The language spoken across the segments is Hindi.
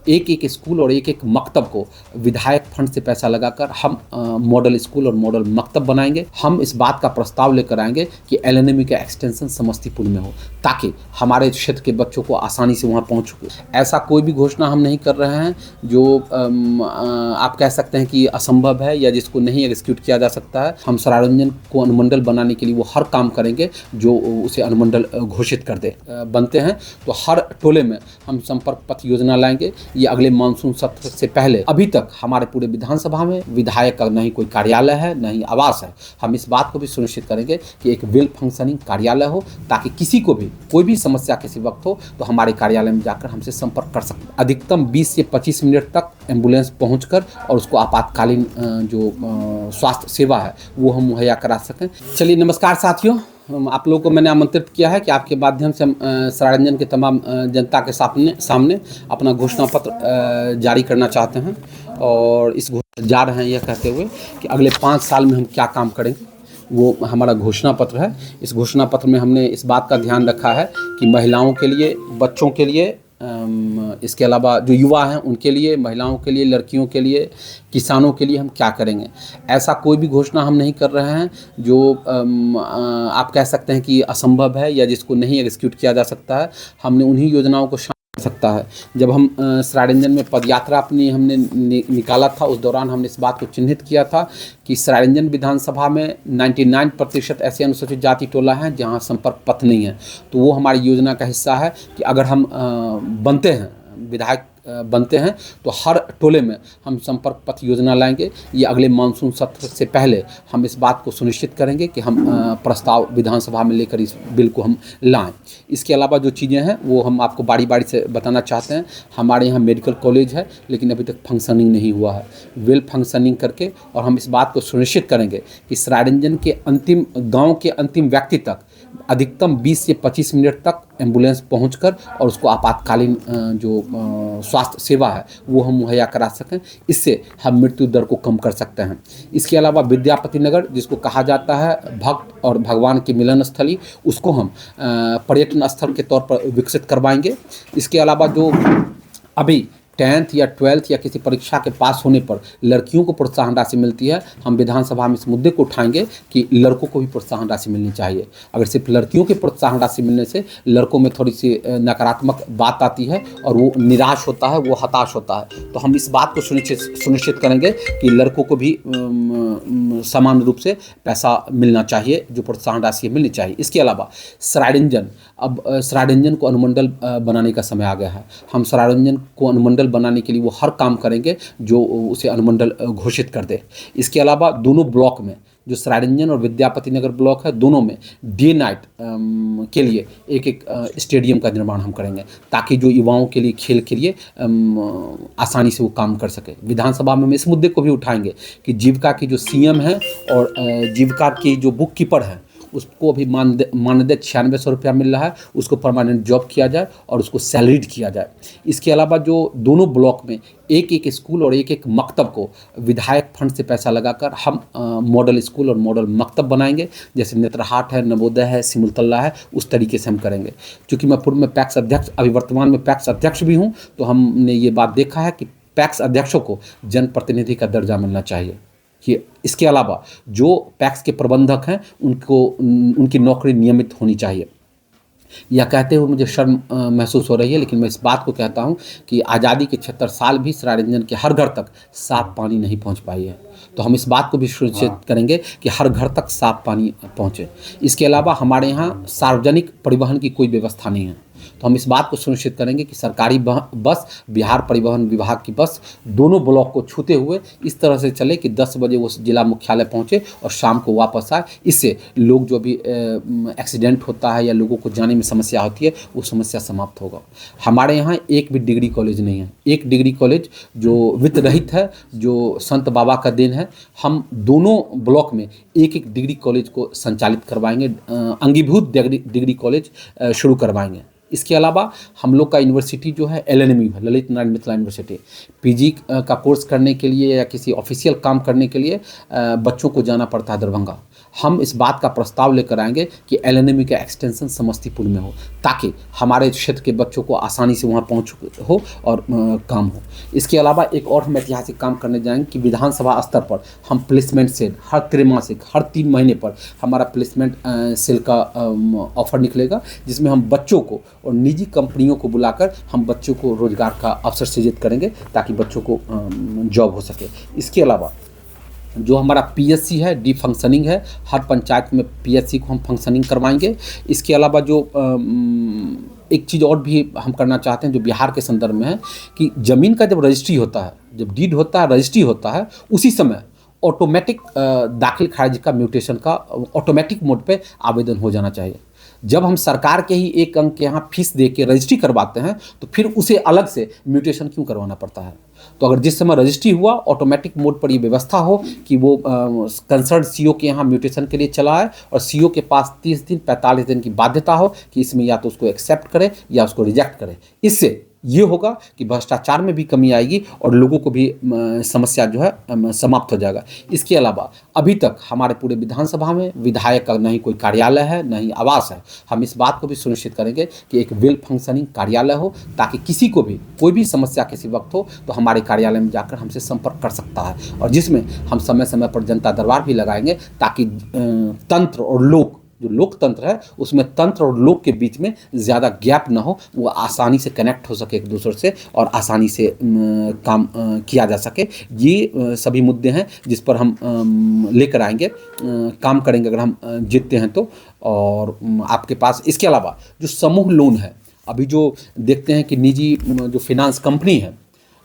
एक एक स्कूल और एक एक मकतब को विधायक फंड से पैसा लगाकर हम मॉडल स्कूल और मॉडल मकतब बनाएंगे। हम इस बात का प्रस्ताव लेकर आएंगे कि एलएनएमयू का एक्सटेंशन समस्तीपुर में हो, ताकि हमारे क्षेत्र के बच्चों को आसानी से वहाँ पहुँच सके। ऐसा कोई भी घोषणा हम नहीं कर रहे हैं जो आप कह सकते हैं कि असंभव है या जिसको नहीं एग्जीक्यूट किया जा सकता है। हम सरायरंजन को अनुमंडल बनाने के लिए वो हर काम करेंगे जो उसे अनुमंडल घोषित कर दे। बनते हैं तो हर टोले में हम संपर्क पथ योजना लाएंगे। ये अगले मानसून सत्र से पहले। अभी तक हमारे पूरे विधानसभा में विधायक का नहीं कोई कार्यालय है, नहीं आवास है। हम इस बात को भी सुनिश्चित करेंगे कि एक वेल फंक्शनिंग कार्यालय हो, ताकि किसी को भी कोई भी समस्या किसी वक्त हो तो हमारे कार्यालय में जाकर हमसे संपर्क कर सकते हैं। अधिकतम 20 से 25 मिनट तक एम्बुलेंस पहुंचकर और उसको आपातकालीन जो स्वास्थ्य सेवा है वो हम मुहैया करा सकें। चलिए, नमस्कार साथियों, आप लोगों को मैंने आमंत्रित किया है कि आपके माध्यम से हम सरायरंजन के तमाम जनता के सामने अपना घोषणा पत्र जारी करना चाहते हैं। और इस जा रहे हैं यह कहते हुए कि अगले 5 साल में हम क्या काम करेंगे, वो हमारा घोषणा पत्र है। इस घोषणा पत्र में हमने इस बात का ध्यान रखा है कि महिलाओं के लिए, बच्चों के लिए, इसके अलावा जो युवा हैं उनके लिए, महिलाओं के लिए, लड़कियों के लिए, किसानों के लिए हम क्या करेंगे। ऐसा कोई भी घोषणा हम नहीं कर रहे हैं जो आप कह सकते हैं कि असंभव है या जिसको नहीं एग्जीक्यूट किया जा सकता है। हमने उन्हीं योजनाओं को सकता है। जब हम सरायरंजन में पदयात्रा अपनी हमने निकाला था, उस दौरान हमने इस बात को चिन्हित किया था कि सरायरंजन विधानसभा में 99% ऐसे अनुसूचित जाति टोला हैं जहां संपर्क पथ नहीं है। तो वो हमारी योजना का हिस्सा है कि अगर हम बनते हैं, विधायक बनते हैं, तो हर टोले में हम संपर्क पथ योजना लाएंगे। ये अगले मानसून सत्र से पहले हम इस बात को सुनिश्चित करेंगे कि हम प्रस्ताव विधानसभा में लेकर इस बिल को हम लाएं। इसके अलावा जो चीज़ें हैं वो हम आपको बारी बारी से बताना चाहते हैं। हमारे यहाँ मेडिकल कॉलेज है, लेकिन अभी तक फंक्शनिंग नहीं हुआ है। वेल फंक्शनिंग करके और हम इस बात को सुनिश्चित करेंगे कि सरायरंजन के अंतिम गाँव के अंतिम व्यक्ति तक अधिकतम 20 से 25 मिनट तक एम्बुलेंस पहुंचकर और उसको आपातकालीन जो स्वास्थ्य सेवा है वो हम मुहैया करा सकें। इससे हम मृत्यु दर को कम कर सकते हैं। इसके अलावा विद्यापति नगर, जिसको कहा जाता है भक्त और भगवान की मिलन स्थली, उसको हम पर्यटन स्थल के तौर पर विकसित करवाएंगे। इसके अलावा जो अभी 10th या 12th या किसी परीक्षा के पास होने पर लड़कियों को प्रोत्साहन राशि मिलती है, हम विधानसभा में इस मुद्दे को उठाएंगे कि लड़कों को भी प्रोत्साहन राशि मिलनी चाहिए। अगर सिर्फ लड़कियों के प्रोत्साहन राशि मिलने से लड़कों में थोड़ी सी नकारात्मक बात आती है और वो निराश होता है, वो हताश होता है। तो हम इस बात को सुनिश्चित करेंगे कि लड़कों को भी समान रूप से पैसा मिलना चाहिए, जो प्रोत्साहन राशि मिलनी चाहिए। इसके अलावा सरायरंजन को अनुमंडल बनाने का समय आ गया है। हम सरायरंजन को अनुमंडल बनाने के लिए वो हर काम करेंगे जो उसे अनुमंडल घोषित कर दे। इसके अलावा दोनों ब्लॉक में, जो सरायरंजन और विद्यापति नगर ब्लॉक है, दोनों में डे नाइट के लिए एक एक स्टेडियम का निर्माण हम करेंगे, ताकि जो युवाओं के लिए खेल के लिए आसानी से वो काम कर सके। विधानसभा में हम इस मुद्दे को भी उठाएंगे कि जीविका की जो सीएम है और जीविका की जो बुक कीपर है उसको अभी मानदेय 9600 रुपया मिल रहा है, उसको परमानेंट जॉब किया जाए और उसको सैलरीड किया जाए। इसके अलावा जो दोनों ब्लॉक में एक एक स्कूल और एक एक मकतब को विधायक फंड से पैसा लगाकर हम मॉडल स्कूल और मॉडल मकतब बनाएंगे। जैसे नेत्रहाट है, नवोदय है, सिमुलतल्ला है, उस तरीके से हम करेंगे। क्योंकि मैं पूर्व में पैक्स अध्यक्ष, अभी वर्तमान में पैक्स अध्यक्ष भी हूँ, तो हमने ये बात देखा है कि पैक्स अध्यक्षों को जनप्रतिनिधि का दर्जा मिलना चाहिए। कि इसके अलावा जो पैक्स के प्रबंधक हैं उनकी नौकरी नियमित होनी चाहिए। यह कहते हुए मुझे शर्म महसूस हो रही है, लेकिन मैं इस बात को कहता हूं कि आज़ादी के 76 साल भी सरायरंजन के हर घर तक साफ पानी नहीं पहुंच पाई है। तो हम इस बात को भी सुनिश्चित करेंगे कि हर घर तक साफ पानी पहुंचे। इसके अलावा हमारे यहाँ सार्वजनिक परिवहन की कोई व्यवस्था नहीं है, तो हम इस बात को सुनिश्चित करेंगे कि सरकारी बस, बिहार परिवहन विभाग की बस दोनों ब्लॉक को छूते हुए इस तरह से चले कि 10 बजे वो जिला मुख्यालय पहुंचे और शाम को वापस आए। इससे लोग जो भी एक्सीडेंट होता है या लोगों को जाने में समस्या होती है, वो समस्या समाप्त होगा। हमारे यहाँ एक भी डिग्री कॉलेज नहीं है। एक डिग्री कॉलेज जो वित्त रहित है, जो संत बाबा का देन है। हम दोनों ब्लॉक में एक एक डिग्री कॉलेज को संचालित करवाएंगे, अंगीभूत डिग्री कॉलेज शुरू करवाएंगे। इसके अलावा हम लोग का यूनिवर्सिटी जो है एलएनएमयू है, ललित नारायण मिथिला यूनिवर्सिटी। पीजी का कोर्स करने के लिए या किसी ऑफिशियल काम करने के लिए बच्चों को जाना पड़ता है दरभंगा। हम इस बात का प्रस्ताव लेकर आएंगे कि एलएनएमयू का एक्सटेंशन समस्तीपुर में हो, ताकि हमारे क्षेत्र के बच्चों को आसानी से वहाँ पहुँच हो और काम हो। इसके अलावा एक और हम ऐतिहासिक काम करने जाएंगे कि विधानसभा स्तर पर हम प्लेसमेंट सेल हर त्रैमासिक, हर 3 महीने पर हमारा प्लेसमेंट सेल का ऑफर निकलेगा, जिसमें हम बच्चों को और निजी कंपनियों को बुलाकर हम बच्चों को रोजगार का अवसर सृजित करेंगे ताकि बच्चों को जॉब हो सके। इसके अलावा जो हमारा पीएससी है, डी फंक्शनिंग है, हर पंचायत में पीएससी को हम फंक्शनिंग करवाएंगे। इसके अलावा जो एक चीज़ और भी हम करना चाहते हैं जो बिहार के संदर्भ में है कि ज़मीन का जब रजिस्ट्री होता है, जब डीड होता है, रजिस्ट्री होता है, उसी समय ऑटोमेटिक दाखिल खारिज का म्यूटेशन का ऑटोमेटिक मोड पे आवेदन हो जाना चाहिए। जब हम सरकार के ही एक अंक के यहाँ फीस दे के रजिस्ट्री करवाते हैं तो फिर उसे अलग से म्यूटेशन क्यों करवाना पड़ता है। तो अगर जिस समय रजिस्ट्री हुआ ऑटोमेटिक मोड पर ये व्यवस्था हो कि वो कंसर्न सीओ के यहाँ म्यूटेशन के लिए चला है और सीओ के पास 30 दिन 45 दिन की बाध्यता हो कि इसमें या तो उसको एक्सेप्ट करे या उसको रिजेक्ट करे। इससे ये होगा कि भ्रष्टाचार में भी कमी आएगी और लोगों को भी समस्या जो है समाप्त हो जाएगा। इसके अलावा अभी तक हमारे पूरे विधानसभा में विधायक का नहीं कोई कार्यालय है, नहीं आवास है। हम इस बात को भी सुनिश्चित करेंगे कि एक वेल फंक्शनिंग कार्यालय हो, ताकि किसी को भी कोई भी समस्या किसी वक्त हो तो हमारे कार्यालय में जाकर हमसे संपर्क कर सकता है, और जिसमें हम समय समय पर जनता दरबार भी लगाएंगे ताकि तंत्र और लोक, जो लोकतंत्र है उसमें तंत्र और लोक के बीच में ज़्यादा गैप ना हो, वो आसानी से कनेक्ट हो सके एक दूसरे से और आसानी से काम किया जा सके। ये सभी मुद्दे हैं जिस पर हम लेकर आएंगे, काम करेंगे अगर हम जीतते हैं तो। और आपके पास इसके अलावा जो समूह लोन है, अभी जो देखते हैं कि निजी जो फिनांस कंपनी है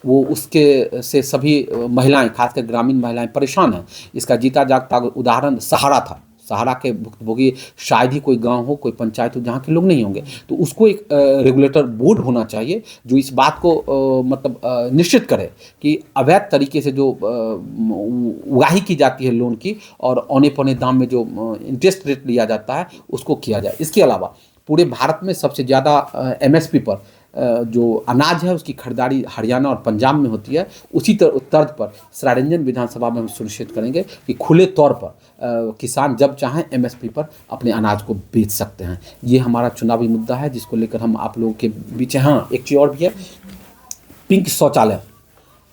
वो उसके से सभी महिलाएं, खासकर ग्रामीण महिलाएं परेशान हैं। इसका जीता जागता उदाहरण सहारा था। सहारा के भुक्तभोगी शायद ही कोई गांव हो, कोई पंचायत हो जहाँ के लोग नहीं होंगे। तो उसको एक रेगुलेटर बोर्ड होना चाहिए जो इस बात को निश्चित करे कि अवैध तरीके से जो उगाही की जाती है लोन की और औने पौने दाम में जो इंटरेस्ट रेट लिया जाता है उसको किया जाए। इसके अलावा पूरे भारत में सबसे ज़्यादा एमएसपी पर जो अनाज है उसकी खरीदारी हरियाणा और पंजाब में होती है। उसी तर्ज पर सरायरंजन विधानसभा में हम सुनिश्चित करेंगे कि खुले तौर पर किसान जब चाहें एमएसपी पर अपने अनाज को बेच सकते हैं। ये हमारा चुनावी मुद्दा है जिसको लेकर हम आप लोगों के बीच। हाँ, एक चीज़ और भी है, पिंक शौचालय।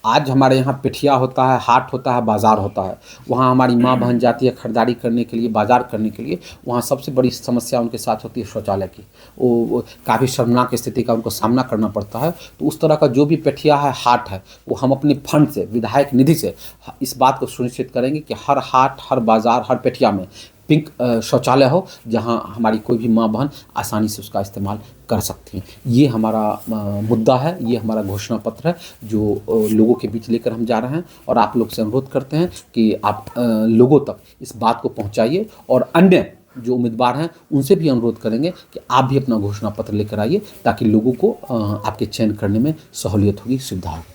आज हमारे यहाँ पेठिया होता है, हाट होता है, बाज़ार होता है, वहाँ हमारी माँ बहन जाती है खरीदारी करने के लिए, बाज़ार करने के लिए। वहाँ सबसे बड़ी समस्या उनके साथ होती है शौचालय की। वो काफ़ी शर्मनाक स्थिति का उनको सामना करना पड़ता है। तो उस तरह का जो भी पेठिया है, हाट है, वो हम अपने फंड से, विधायक निधि से इस बात को सुनिश्चित करेंगे कि हर हाट, हर बाज़ार, हर पेठिया में पिंक शौचालय हो, जहां हमारी कोई भी माँ बहन आसानी से उसका इस्तेमाल कर सकती हैं। ये हमारा मुद्दा है, ये हमारा घोषणा पत्र है जो लोगों के बीच लेकर हम जा रहे हैं। और आप लोग से अनुरोध करते हैं कि आप लोगों तक इस बात को पहुंचाइए, और अन्य जो उम्मीदवार हैं उनसे भी अनुरोध करेंगे कि आप भी अपना घोषणा पत्र लेकर आइए, ताकि लोगों को आपके चयन करने में सहूलियत होगी, सुविधा होगी।